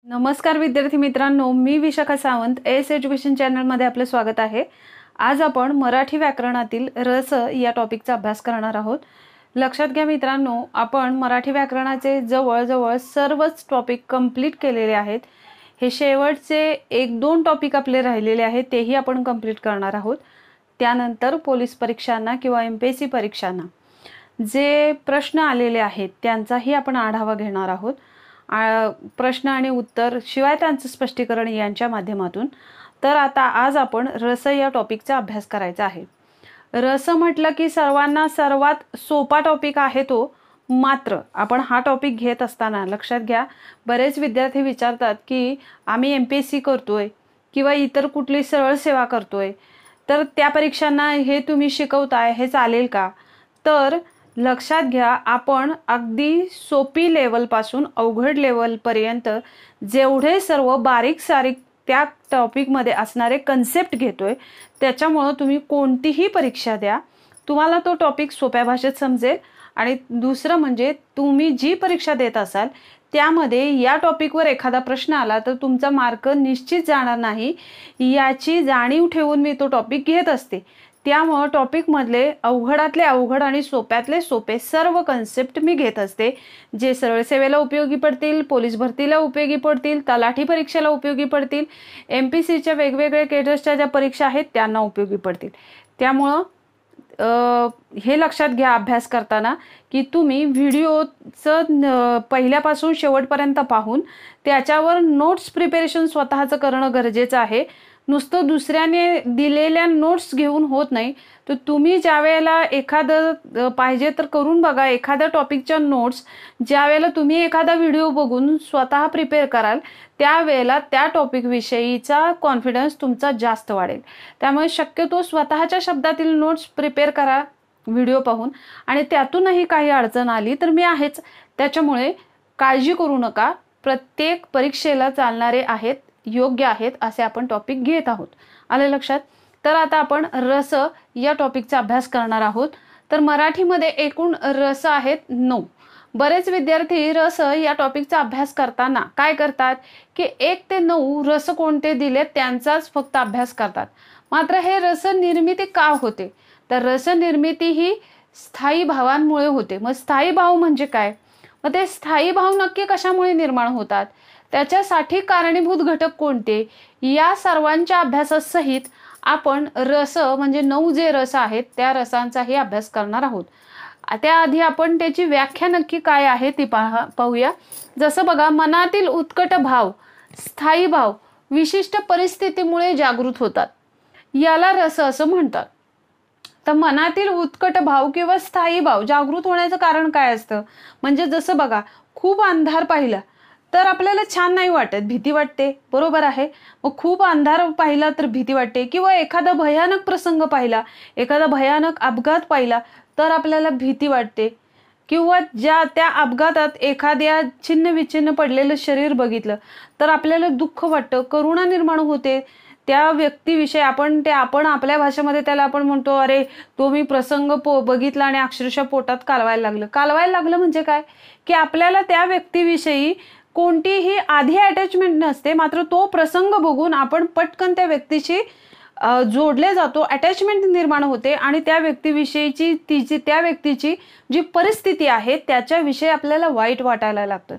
नमस्कार विद्यार्थी मित्रांनो, मी विशाखा सावंत एस एज्युकेशन चॅनलमध्ये आपले स्वागत आहे। आज आपण मराठी व्याकरणातील रस या टॉपिकचा अभ्यास करणार आहोत। लक्षात घ्या मित्रांनो, आपण मराठी व्याकरणाचे जवळजवळ सर्वच टॉपिक कंप्लीट केलेले आहेत। हे शेवटचे 1-2 टॉपिक आपले राहिलेले आहेत, तेही आपण कंप्लीट करणार आहोत। त्यानंतर पोलीस परीक्षांना किंवा एमपीएससी परीक्षांना जे प्रश्न आलेले आहेत त्यांचाही आपण आढावा घेणार आहोत। प्रश्न आणि उत्तर शिवाय त्यांचे स्पष्टीकरण यांच्या माध्यमातून। तर आता आज आपण रस या टॉपिकचा अभ्यास करायचा आहे। रस म्हटलं की सर्वांना सर्वात सोपा टॉपिक आहे तो, मात्र आपण हा टॉपिक घेत असताना लक्षात घ्या, बरेच विद्यार्थी विचारतात की आम्ही एमपीएससी करतोय किंवा इतर कुठली सरळ सेवा करतोय, तर त्या परीक्षांना हे तुम्ही शिकवताय हे चालेल का? तर लक्षात घ्या, आपण अगदी सोपी लेवल पासून अवघड लेवल पर्यंत जेवढे सर्व बारीक सारीक त्या टॉपिक मध्ये असणारे कन्सेप्ट घेतोय, त्याच्यामुळे तुम्ही कोणतीही परीक्षा द्या, तुम्हाला तो टॉपिक सोप्या भाषेत समजेल। आणि दुसरं म्हणजे तुम्ही जी परीक्षा देत असाल त्यामध्ये या टॉपिकवर एखादा प्रश्न आला तर तुमचा मार्क निश्चित जाणार नाही, याची जाणीव ठेवून मी तो टॉपिक घेत असते। त्यामुळे टॉपिक मधले अवघडातले अवघड आणि सोप्यातले सोपे सर्व कन्सेप्ट मी घेत असते, जे सरळ सेवेला उपयोगी पडतील, पोलीस भरतीला उपयोगी पडतील, तलाठी परीक्षेला उपयोगी पडतील, एमपीएससीच्या वेगवेगळ्या केडर्सच्या ज्या परीक्षा आहेत त्यांना उपयोगी पडतील। त्यामुळे हे लक्षात घ्या अभ्यास करताना की तुम्ही व्हिडिओचं पहिल्यापासून शेवटपर्यंत पाहून त्याच्यावर नोट्स प्रिपरेशन स्वतःचं करणं गरजेचं आहे। नुसतं दुसऱ्याने दिलेल्या नोट्स घेऊन होत नाही, तर तुम्ही ज्या वेळेला एखादं पाहिजे तर करून बघा, एखाद्या टॉपिकच्या नोट्स ज्या वेळेला तुम्ही एखादा व्हिडिओ बघून स्वतः प्रिपेअर कराल त्यावेळेला त्या टॉपिक विषयीचा कॉन्फिडन्स तुमचा जास्त वाढेल। त्यामुळे शक्यतो स्वतःच्या शब्दातील नोट्स प्रिपेअर करा व्हिडिओ पाहून, आणि त्यातूनही काही अडचण आली तर मी आहेच, त्याच्यामुळे काळजी करू नका। प्रत्येक परीक्षेला चालणारे आहेत, योग्य आहेत असे आपण टॉपिक घेत आहोत। आले लक्षात? तर आता आपण रस या टॉपिकचा अभ्यास करणार आहोत। तर मराठीमध्ये एकूण रस आहेत 9। बरेच विद्यार्थी रस या टॉपिकचा अभ्यास करताना काय करतात की 1 ते 9 रस कोणते दिले त्यांचाच फक्त अभ्यास करतात। मात्र हे रस निर्मिती का होते? तर रस निर्मिती ही स्थायी भावांमुळे होते। मग स्थायी भाव म्हणजे काय? मग ते स्थायी भाव नक्की कशामुळे निर्माण होतात, त्याच्यासाठी कारणीभूत घटक कोणते, या सर्वांच्या अभ्यासासहित आपण रस म्हणजे 9 जे रस आहेत त्या रसांचाही अभ्यास करणार आहोत। त्याआधी आपण त्याची व्याख्या नक्की काय आहे ती पाहूया। जसं बघा, मनातील उत्कट भाव, स्थायी भाव विशिष्ट परिस्थितीमुळे जागृत होतात, याला रस असं म्हणतात। तर मनातील उत्कट भाव किंवा स्थायी भाव जागृत होण्याचं कारण काय असतं? म्हणजे जसं बघा, खूप अंधार पाहिला तर आपल्याला छान नाही वाटत, भीती वाटते, बरोबर आहे। मग खूप अंधार पाहिला तर भीती वाटते, किंवा एखादा भयानक प्रसंग पाहिला, एखादा भयानक अपघात पाहिला तर आपल्याला भीती वाटते, किंवा त्या अपघातात एखाद्या छिन्न विच्छिन्न पडलेलं शरीर बघितलं तर आपल्याला दुःख वाटतं, करुणा निर्माण होते त्या व्यक्तीविषयी। आपण आपल्या भाषेमध्ये त्याला आपण म्हणतो, अरे तो मी प्रसंग बघितला आणि अक्षरशः पोटात कालवायला लागलं म्हणजे काय की आपल्याला त्या व्यक्तीविषयी कोणतीही आधी अटॅचमेंट नसते, मात्र तो प्रसंग बघून आपण पटकन त्या व्यक्तीशी जोडले जातो, अटॅचमेंट निर्माण होते आणि त्या व्यक्तीविषयीची त्या व्यक्तीची जी परिस्थिती आहे त्याच्याविषयी आपल्याला वाईट वाटायला लागतं।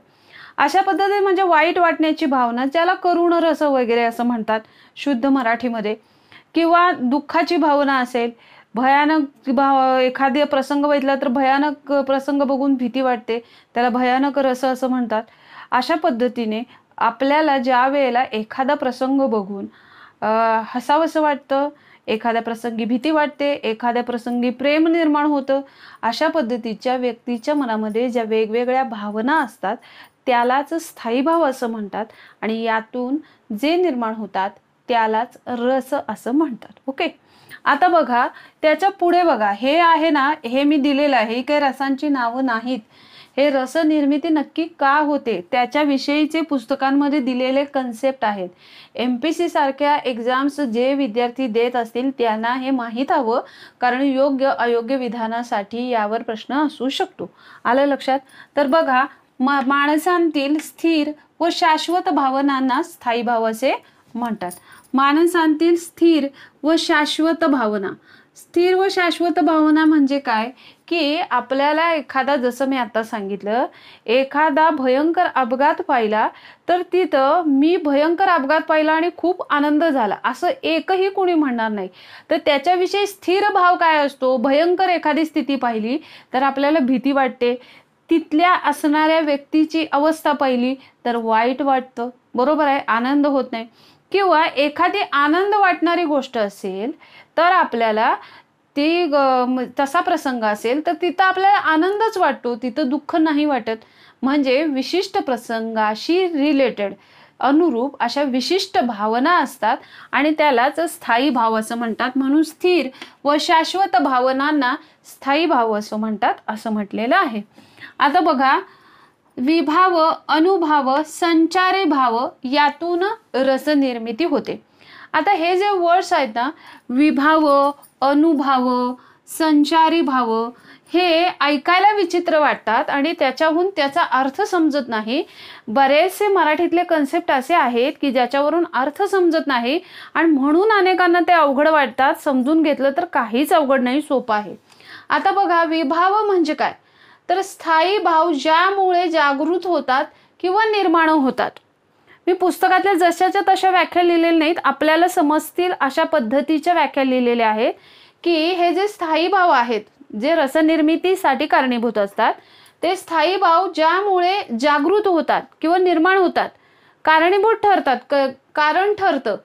अशा पद्धतीने म्हणजे वाईट वाटण्याची भावना, ज्याला करुण रस वगैरे असं म्हणतात शुद्ध मराठीमध्ये। किंवा दुःखाची भावना असेल, भयानक एखादा प्रसंग बघितला तर भयानक प्रसंग बघून भीती वाटते, त्याला भयानक रस असं म्हणतात। अशा पद्धतीने आपल्याला ज्या वेळेला एखादा प्रसंग बघून हसावंसं वाटतं, एखाद्या प्रसंगी भीती वाटते, एखाद्या प्रसंगी प्रेम निर्माण होतं, अशा पद्धतीच्या व्यक्तीच्या मनामध्ये ज्या वेगवेगळ्या भावना असतात त्यालाच स्थायी भाव असं म्हणतात, आणि यातून जे निर्माण होतात त्यालाच रस असं म्हणतात। ओके, आता बघा त्याच्या पुढे बघा, हे आहे ना, हे मी दिलेलं आहे, ही काही रसांची नावं नाहीत, हे रस निर्मिती नक्की का होते त्याच्याविषयीचे पुस्तकांमध्ये दिलेले कन्सेप्ट आहेत। एमपीएससी सारख्या एक्झाम्स जे विद्यार्थी देत असतील त्यांना हे माहीत हवं, कारण योग्य अयोग्य विधानासाठी यावर प्रश्न असू शकतो। आलं लक्षात? तर बघा, माणसांतील स्थिर व शाश्वत भावनांना स्थायी भाव असे म्हणतात. माणसांतील स्थिर व शाश्वत भावना. स्थिर व शाश्वत भावना म्हणजे काय की आपल्याला एखादा, जसं मी आता सांगितलं, एखादा भयंकर अपघात पाहिला तर तिथं मी भयंकर अपघात पाहिला आणि खूप आनंद झाला असं एकही कोणी म्हणणार नाही. तर त्याच्याविषयी स्थिर भाव काय असतो? भयंकर एखादी स्थिती पाहिली तर आपल्याला भीती वाटते, तिथल्या असणाऱ्या व्यक्तीची अवस्था पाहिली तर वाईट वाटतं, बरोबर आहे, आनंद होत नाही. किंवा एखादी आनंद वाटणारी गोष्ट असेल तर आपल्याला ती तसा प्रसंग असेल तर तिथं आपल्याला आनंदच वाटतो, तिथं दुःख नाही वाटत. म्हणजे विशिष्ट प्रसंगाशी रिलेटेड अनुरूप अशा विशिष्ट भावना असतात आणि त्यालाच स्थायी भाव असं म्हणतात. म्हणून स्थिर व शाश्वत भावनांना स्थायी भाव असं म्हणतात, असं म्हटलेलं आहे. आता बघा, विभाव, अनुभाव, संचारी भाव यातून रसनिर्मिती होते. आता हे जे वर्ड्स आहेत ना, विभाव, अनुभाव, संचारी भाव, हे ऐकायला विचित्र वाटतात आणि त्याच्याहून त्याचा अर्थ समजत नाही. बरेचसे मराठीतले कन्सेप्ट असे आहेत की ज्याच्यावरून अर्थ समजत नाही आणि म्हणून अनेकांना ते अवघड वाटतात. समजून घेतलं तर काहीच अवघड नाही, सोपं आहे. आता बघा, विभाव म्हणजे काय तर स्थायी भाव ज्यामुळे जागृत होतात किंवा निर्माण होतात. मी पुस्तकातल्या जशाच्या तशा व्याख्या लिहिलेल्या नाहीत, आपल्याला समजतील अशा पद्धतीच्या व्याख्या लिहिलेल्या आहेत की हे जे स्थायी भाव आहेत, जे रसनिर्मितीसाठी कारणीभूत असतात, ते स्थायी भाव ज्यामुळे जागृत होतात किंवा निर्माण होतात, कारणीभूत ठरतात, कारण ठरतं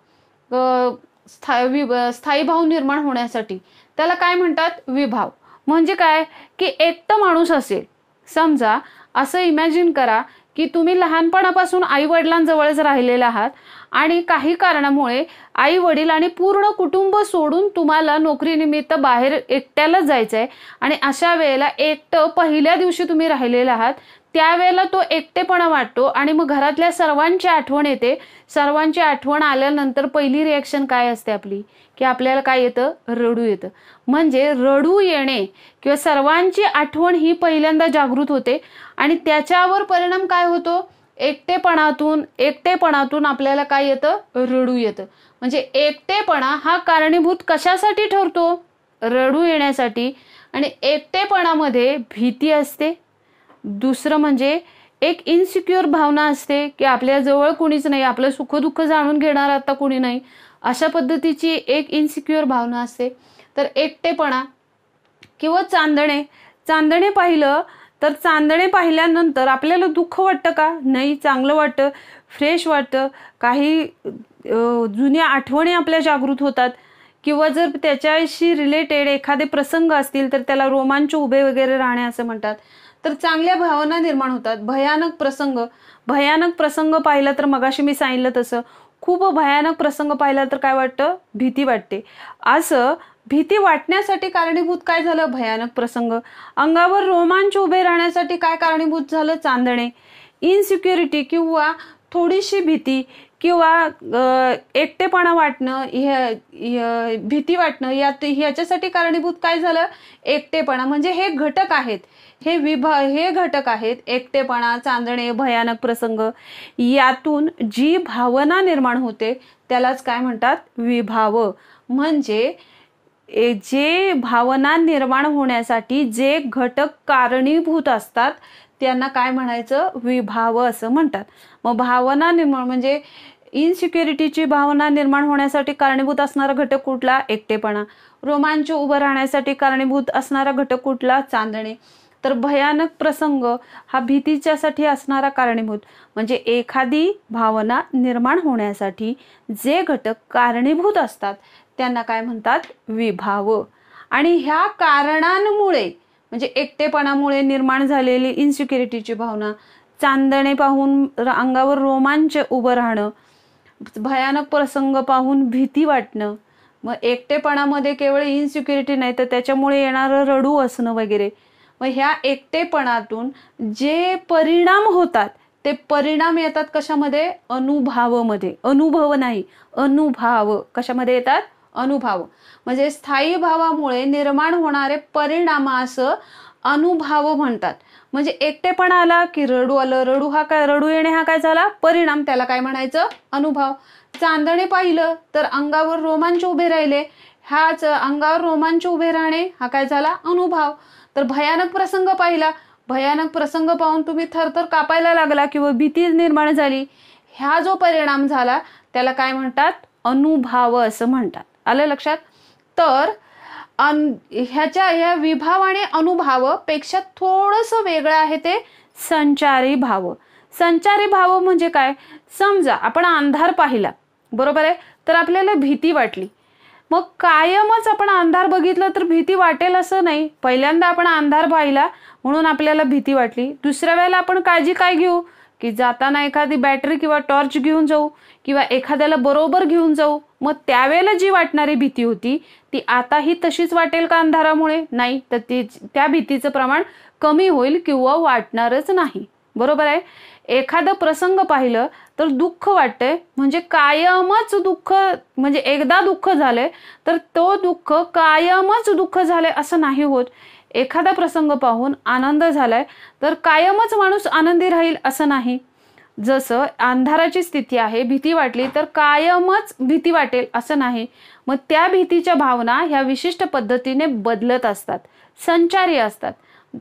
स्थायी भाव निर्माण होण्यासाठी, त्याला काय म्हणतात? विभाव. म्हणजे काय की एकटं माणूस असेल, समजा असं इमॅजिन करा की तुम्ही लहानपणापासून आई वडिलांजवळच राहिलेला आहात आणि काही कारणामुळे आई वडील आणि पूर्ण कुटुंब सोडून तुम्हाला नोकरीनिमित्त बाहेर एकट्यालाच जायचं आहे आणि अशा वेळेला एकटं पहिल्या दिवशी तुम्ही राहिलेला आहात, त्यावेळेला तो एकटेपणा वाटतो आणि मग घरातल्या सर्वांची आठवण येते. सर्वांची आठवण आल्यानंतर पहिली रिॲक्शन काय असते आपली की आपल्याला काय येतं? रडू येतं. म्हणजे रडू येणे किंवा सर्वांची आठवण ही पहिल्यांदा जागृत होते आणि त्याच्यावर परिणाम काय होतो? एकटेपणातून आपल्याला काय येतं? रडू येतं. म्हणजे एकटेपणा हा कारणीभूत कशासाठी ठरतो? रडू येण्यासाठी. आणि एकटेपणामध्ये भीती असते. दुसरं म्हणजे एक इनसिक्युअर भावना असते की आपल्या जवळ कोणीच नाही, आपलं सुखदुःख जाणून घेणार आता कोणी नाही, अशा पद्धतीची एक इनसिक्युअर भावना असते. तर एकटेपणा किंवा चांदणे पाहिलं तर चांदणे पाहिल्यानंतर आपल्याला दुःख वाटतं का? नाही, चांगलं वाटतं, फ्रेश वाटतं, काही जुन्या आठवणी आपल्या जागृत होतात. किंवा जर त्याच्याशी रिलेटेड एखादे प्रसंग असतील तर त्याला रोमांच उभे वगैरे राहणे असं म्हणतात. तर चांगल्या भावना निर्माण होतात. भयानक प्रसंग पाहिला तर मगाशी मी सांगितलं तसं खूप भयानक प्रसंग पाहिला तर काय वाटतं? भीती वाटते. असं भीती वाटण्यासाठी कारणीभूत काय झालं? भयानक प्रसंग. अंगावर रोमांच उभे राहण्यासाठी काय कारणीभूत झालं? चांदणे. इनसिक्युरिटी किंवा थोडीशी भीती किंवा एकटेपणा वाटणं, भीती वाटणं, ह्याच्यासाठी कारणीभूत काय झालं? एकटेपणा. म्हणजे हे घटक आहेत, हे घटक आहेत, एकटेपणा, चांदणे, भयानक प्रसंग. यातून जी भावना निर्माण होते त्यालाच काय म्हणतात? विभाव. म्हणजे जे भावना निर्माण होण्यासाठी जे घटक कारणीभूत असतात त्यांना काय म्हणायचं? विभाव असं म्हणतात. मग भावना निर्माण म्हणजे इनसिक्युरिटीची भावना निर्माण होण्यासाठी कारणीभूत असणारा घटक कुठला? एकटेपणा. रोमांच उभं राहण्यासाठी कारणीभूत असणारा घटक कुठला? चांदणे. तर भयानक प्रसंग हा भीतीच्यासाठी असणारा कारणीभूत. म्हणजे एखादी भावना निर्माण होण्यासाठी जे घटक कारणीभूत असतात त्यांना काय म्हणतात? विभाव. आणि ह्या कारणांमुळे म्हणजे एकटेपणामुळे निर्माण झालेली इनसिक्युरिटीची भावना, चांदणे पाहून अंगावर रोमांच उभं राहणं, भयानक प्रसंग पाहून भीती वाटणं, मग एकटेपणामध्ये केवळ इनसिक्युरिटी नाही तर त्याच्यामुळे येणारं रडू असणं वगैरे. मग ह्या एकटेपणातून जे परिणाम होतात ते परिणाम येतात कशामध्ये? अनुभवामध्ये. अनुभव नाही, अनुभाव. कशामध्ये येतात? अनुभव. म्हणजे स्थायी भावामुळे निर्माण होणारे परिणामास अनुभव म्हणतात. म्हणजे एकटेपणा आला की रडू आलं, रडू येणे हा काय झाला परिणाम, त्याला काय म्हणायचं अनुभव. चांदणे पाहिलं तर अंगावर रोमांच उभे राहिले, ह्याच अंगावर रोमांच उभे राहणे हा काय झाला अनुभव. तर भयानक प्रसंग पाहिला, भयानक प्रसंग पाहून तुम्ही थरथर कापायला लागला किंवा भीती निर्माण झाली, ह्या जो परिणाम झाला त्याला काय म्हणतात अनुभव असं म्हणतात. आलं लक्षात. तर ह्या विभाव आणि अनुभाव पेक्षा थोडस वेगळं आहे ते संचारी भाव. संचारी भाव म्हणजे काय, समजा आपण अंधार पाहिला, बरोबर आहे, तर आपल्याला भीती वाटली. मग कायमच आपण अंधार बघितलं तर भीती वाटेल असं नाही. पहिल्यांदा आपण अंधार पाहिला म्हणून आपल्याला भीती वाटली, दुसऱ्या वेळेला आपण काळजी काय घेऊ की जाताना एखादी बॅटरी किंवा टॉर्च घेऊन जाऊ किंवा एखाद्याला बरोबर घेऊन जाऊ. मग त्यावेळेला जी वाटणारी भीती होती ती आताही तशीच वाटेल का अंधारामुळे, नाही, तर त्या भीतीचं प्रमाण कमी होईल किंवा वाटणारच नाही. बरोबर आहे. एखादं प्रसंग पाहिलं तर दुःख वाटतंय, म्हणजे कायमच दुःख, म्हणजे एकदा दुःख झालंय तर तो दुःख कायमच दुःख झालंय असं नाही होत. एखादा प्रसंग पाहून आनंद झालाय तर कायमच माणूस आनंदी राहील असं नाही. जसं अंधाराची स्थिती आहे, भीती वाटली तर कायमच भीती वाटेल असं नाही. मग त्या भीतीच्या भावना ह्या विशिष्ट पद्धतीने बदलत असतात, संचारी असतात,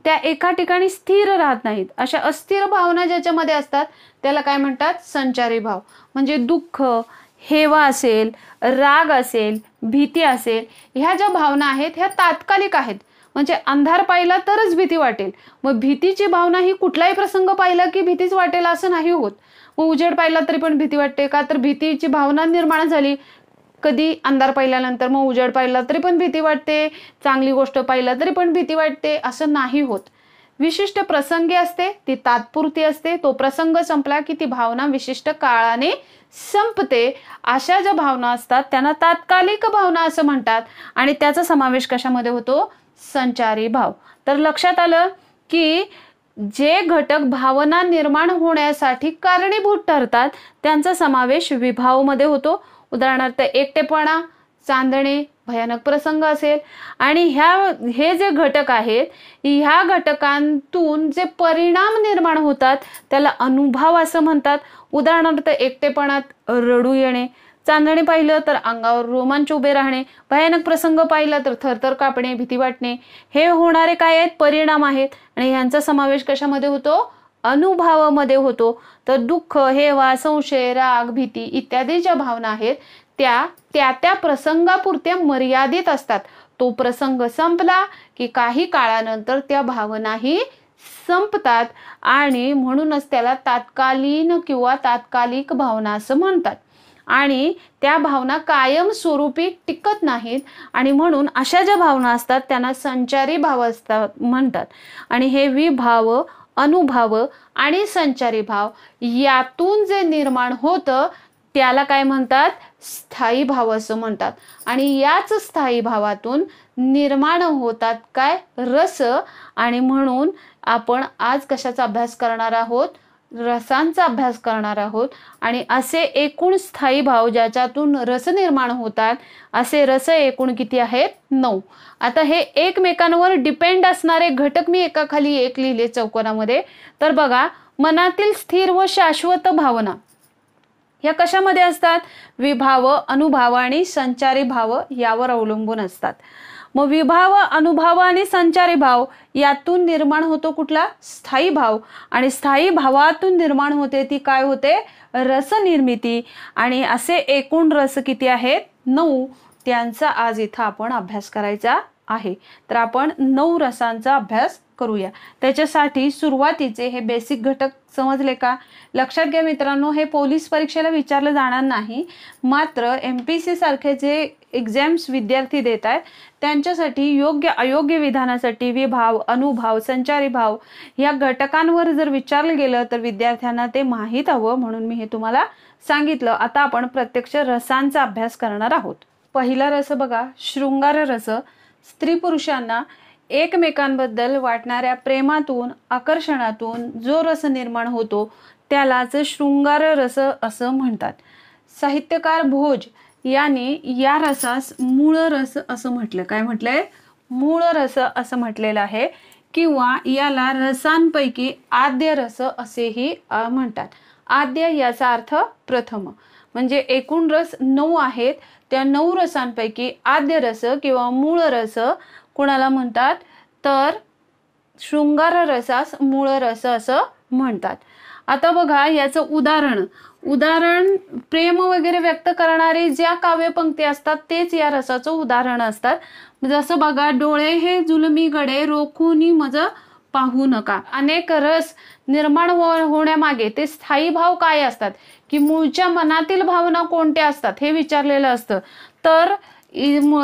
त्या एका ठिकाणी स्थिर राहत नाहीत. अशा अस्थिर भावना ज्याच्यामध्ये असतात त्याला काय म्हणतात संचारी भाव. म्हणजे दुःख, हेवा असेल, राग असेल, भीती असेल, ह्या ज्या भावना आहेत ह्या तात्कालिक आहेत. म्हणजे अंधार पाहिला तरच भीती वाटेल, मग भीतीची भावना ही कुठलाही प्रसंग पाहिला की भीतीच वाटेल असं नाही होत. मग उजेड पाहिला तरी पण भीती वाटते का, तर भीतीची भावना निर्माण झाली कधी अंधार पाहिल्यानंतर, मग उजेड पाहिला तरी पण भीती वाटते, चांगली गोष्ट पाहिला तरी पण भीती वाटते असं नाही होत. विशिष्ट प्रसंगी असते, ती तात्पुरती असते, तो प्रसंग संपला की ती भावना विशिष्ट काळाने संपते. अशा ज्या भावना असतात त्यांना तात्कालिक भावना असं म्हणतात आणि त्याचा समावेश कशामध्ये होतो संचारी भाव. तर लक्षात आलं की जे घटक भावना निर्माण होण्यासाठी कारणीभूत ठरतात त्यांचा समावेश विभावमध्ये होतो. उदाहरणार्थ एकटेपणा, चांदणे, भयानक प्रसंग असेल, आणि हे जे घटक आहेत ह्या घटकांतून जे परिणाम निर्माण होतात त्याला अनुभव असं म्हणतात. उदाहरणार्थ एकटेपणात रडू येणे, चांदणे पाहिलं तर अंगावर रोमांच उभे राहणे, भयानक प्रसंग पाहिला तर थरथर कापणे, भीती वाटणे, हे होणारे काय आहेत परिणाम आहेत आणि यांचा समावेश कशामध्ये होतो अनुभवामध्ये होतो. तर दुःख, हेवा, संशय, राग, भीती इत्यादी ज्या भावना आहेत त्या प्रसंगापुरत्या मर्यादित असतात. तो प्रसंग संपला की काही काळानंतर त्या भावनाही संपतात आणि म्हणूनच त्याला तात्कालीन किंवा तात्कालिक भावना असं म्हणतात. आणि त्या भावना कायम स्वरूपी टिकत नाहीत आणि म्हणून अशा ज्या भावना असतात त्यांना संचारी भाव असतात म्हणतात. आणि हे विभाव, अनुभव आणि संचारी भाव यातून जे निर्माण होतं त्याला काय म्हणतात स्थायी भाव असं म्हणतात. आणि याच स्थायी भावातून निर्माण होतात काय रस. आणि म्हणून आपण आज कशाचा अभ्यास करणार आहोत रसांचा अभ्यास करणार आहोत. आणि असे एकूण स्थायी भाव ज्याच्यातून रस निर्माण होतात असे रस एकूण किती आहेत 9. आता हे एकमेकांवर डिपेंड असणारे घटक मी एकाखाली एक लिहिले चौकोनामध्ये. तर बघा मनातील स्थिर व शाश्वत भावना या कशामध्ये असतात विभाव, अनुभाव आणि संचारी भाव यावर अवलंबून असतात. मग विभाव, अनुभाव आणि संचारी भाव यातून निर्माण होतो कुठला स्थायी भाव. आणि स्थायी भावातून निर्माण होते ती काय होते रस निर्मिती. आणि असे एकूण रस किती आहेत 9. त्यांचा आज इथं आपण अभ्यास करायचा आहे. तर आपण 9 रसांचा अभ्यास करूया. त्याच्यासाठी सुरुवातीचे हे बेसिक घटक समजले का. लक्षात घ्या मित्रांनो, हे पोलीस परीक्षेला विचारलं जाणार नाही, मात्र MPSC सारखे जे एक्झाम्स विद्यार्थी देत आहेत त्यांच्यासाठी योग्य अयोग्य विधानासाठी विभाव, अनुभाव, संचारी भाव या घटकांवर जर विचारलं गेलं तर विद्यार्थ्यांना ते माहीत हवं म्हणून मी हे तुम्हाला सांगितलं. आता आपण प्रत्यक्ष रसांचा अभ्यास करणार आहोत. पहिला रस बघा शृंगार रस. स्त्री पुरुषांना एकमेकांबद्दल वाटणाऱ्या प्रेमातून, आकर्षणातून जो रस निर्माण होतो त्यालाच शृंगार रस असं म्हणतात. साहित्यकार भोज यांनी या रसास मूळ रस असं म्हटलं. काय म्हटलंय मूळ रस असं म्हटलेलं आहे. किंवा याला रसांपैकी आद्य रस असेही म्हणतात. आद्य याचा अर्थ प्रथम, म्हणजे एकूण रस 9 आहेत, त्या 9 रसांपैकी आद्य रस किंवा मूळ रस कोणाला म्हणतात, तर शृंगार रसास मूळ रस असं म्हणतात. आता बघा याचं उदाहरण प्रेम वगैरे व्यक्त करणारे ज्या काव्यपंक्ती असतात तेच या रसाचं उदाहरण असतात. जसं बघा, डोळे हे जुलमी गडे रोखूनी मज पाहू नका. अनेक रस निर्माण होण्यामागे ते स्थायी भाव काय असतात, की मूळच्या मनातील भावना कोणत्या असतात हे विचारलेलं असतं. तर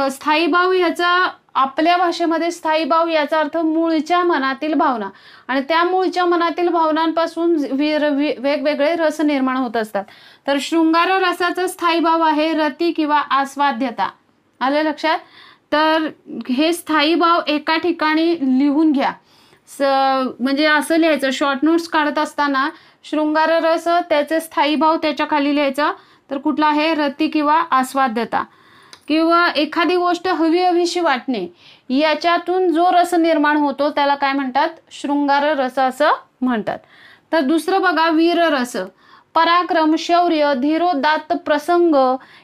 स्थायी भाव ह्याचा आपल्या भाषेमध्ये स्थायी भाव याचा अर्थ मूळच्या मनातील भावना, आणि त्या मूळच्या मनातील भावनांपासून वेगवेगळे रस निर्माण होत असतात. तर शृंगार रसाचा स्थायी भाव आहे रती किंवा आस्वाद्यता. आलं लक्षात? तर हे स्थायी भाव एका ठिकाणी लिहून घ्या. म्हणजे असं लिहायचं, शॉर्ट नोट्स काढत असताना शृंगार रस त्याचे स्थायी भाव त्याच्या खाली लिहायचं. तर कुठला आहे, रती किंवा आस्वाद्यता. किंवा एखादी गोष्ट हवीशी वाटणे, याच्यातून जो रस निर्माण होतो त्याला काय म्हणतात, शृंगार रस असं म्हणतात. तर दुसरं बघा, वीर रस. पराक्रम, शौर्य, धीरोदात्त प्रसंग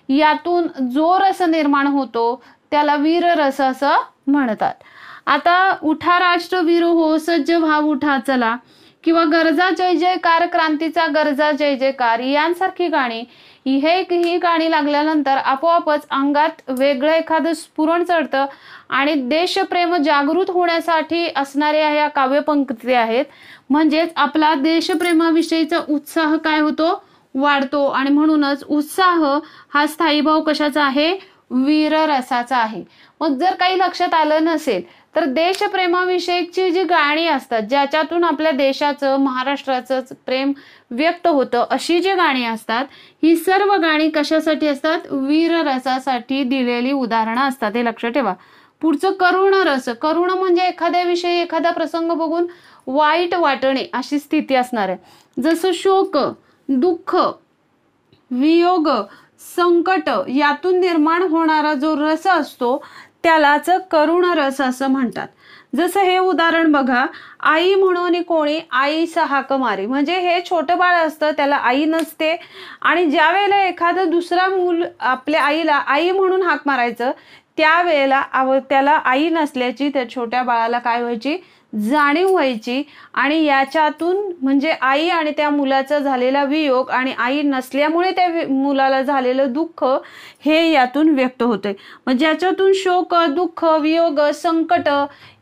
यातून जो रस निर्माण होतो त्याला वीर रस असं म्हणतात. आता उठा राष्ट्र वीर हो, सज्ज व्हा उठा चला, किंवा गरजा जय जयकार, क्रांतीचा गरजा जय जयकार यांसारखी गाणी, ही गाणी लागल्यानंतर आपोआपच अंगात वेगळं एखादं स्फुरण चढतं आणि देशप्रेम जागृत होण्यासाठी असणाऱ्या ह्या काव्यपंक्ती आहेत. म्हणजेच आपला देशप्रेमाविषयीचा उत्साह काय होतो, वाढतो. आणि म्हणूनच उत्साह हा स्थायी भाव कशाचा आहे, वीर रसाचा आहे. मग जर काही लक्षात आलं नसेल तर देशप्रेमाविषयीची जी गाणी असतात, ज्याच्यातून आपल्या देशाचं, महाराष्ट्राचं प्रेम व्यक्त होतं, अशी जी गाणी असतात, ही सर्व गाणी कशासाठी असतात, वीर रसासाठी दिलेली उदाहरणं असतात. हे लक्षात ठेवा. पुढचं करुण रस. करुण म्हणजे एखाद्याविषयी एखादा प्रसंग बघून वाईट वाटणे अशी स्थिती असणार आहे. जसं शोक, दुःख, वियोग, संकट यातून निर्माण होणारा जो रस असतो त्यालाच करुण रस असं म्हणतात. जसं हे उदाहरण बघा, आई म्हणून कोणी आईचा हाक मारे. म्हणजे हे छोटं बाळ असतं, त्याला आई नसते, आणि ज्या वेळेला एखादं दुसरा मूल आपल्या आईला आई म्हणून हाक मारायचं, त्यावेळेला त्याला आई नसल्याची त्या छोट्या बाळाला काय व्हायची, जाणीव व्हायची. आणि याच्यातून म्हणजे आई आणि त्या मुलाचा झालेला वियोग आणि आई नसल्यामुळे त्या मुलाला झालेलं दुःख हे यातून व्यक्त होते. म्हणजे याच्यातून शोक, दुःख, वियोग, संकट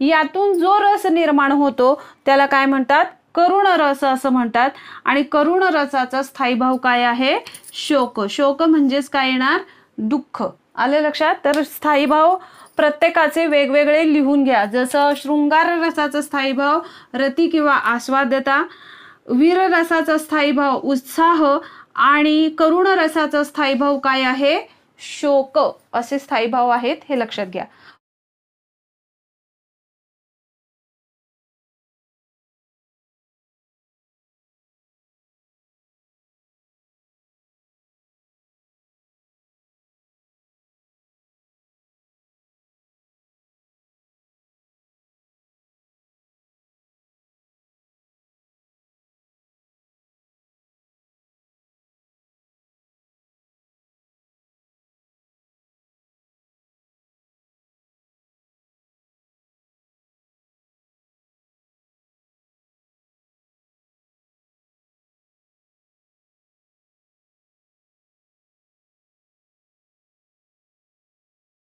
यातून जो रस निर्माण होतो त्याला काय म्हणतात, करुण रस असं म्हणतात. आणि करुण रसाचा स्थायी भाव काय आहे, शोक. शोक म्हणजेच काय येणार, दुःख. आले लक्षात? तर स्थायी भाव प्रत्येकाचे वेगवेगळे लिहून घ्या. जसं शृंगार रसाचा स्थायी भाव रती किंवा आस्वाद्यता, वीर रसाचा स्थायी भाव उत्साह, आणि करुण रसाचा स्थायी भाव काय आहे, शोक. असे स्थायी भाव आहेत, हे लक्षात घ्या.